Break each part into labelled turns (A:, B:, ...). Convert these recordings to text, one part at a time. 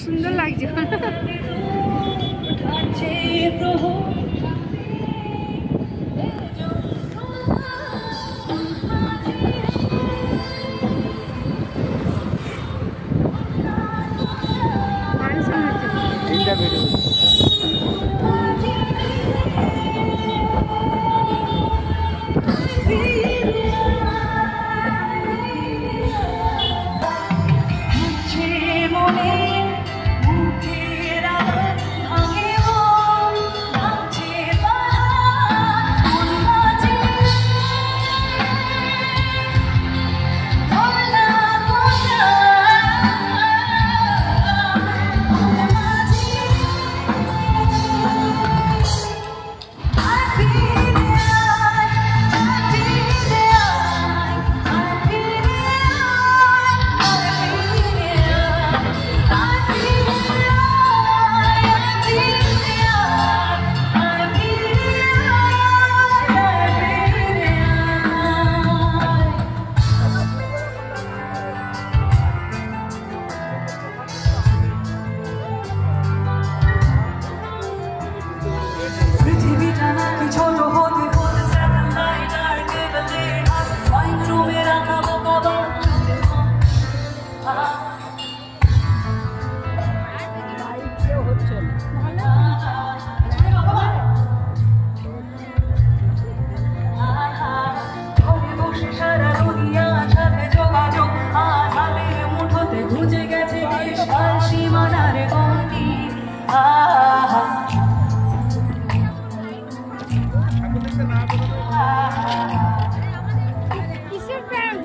A: সুন্দর লাগছে।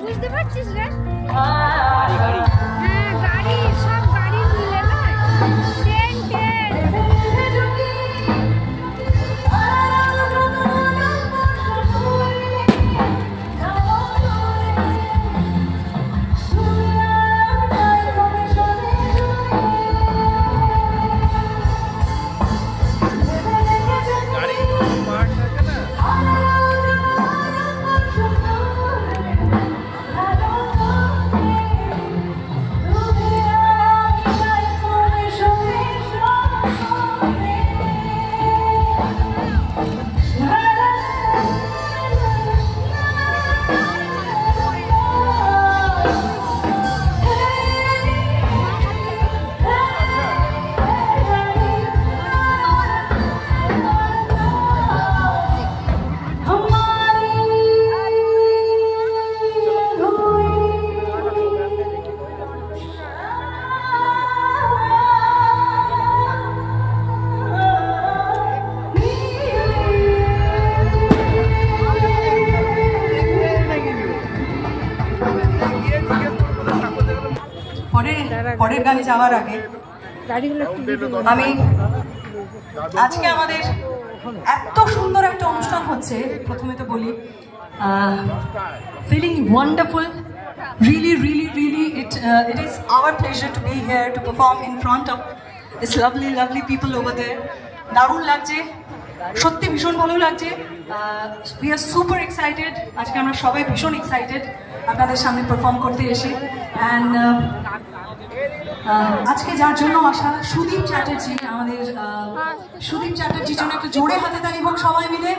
A: বুঝতে পারছিস রে? হ্যাঁ, গাড়ি সব গাড়ি মিলে না, ট্রেন ট্রেন।
B: পরের গানে যাওয়ার আগে আমি আজকে আমাদের এত সুন্দর একটা অনুষ্ঠান হচ্ছে, প্রথমে তো বলি feeling wonderful, really it is our pleasure to be here to perform in front of this lovely people over there. দারুণ লাগছে, সত্যি ভীষণ ভালো লাগছে। we are super excited, আজকে আমরা সবাই ভীষণ এক্সাইটেড আপনাদের সামনে পারফর্ম করতে এসে। অ্যান্ড আজকে যার জন্য আসা সুদীপ চ্যাটার্জি, আমাদের সুদীপ চ্যাটার্জির জন্য একটা জোরে হাতে তালি হোক সবাই মিলে।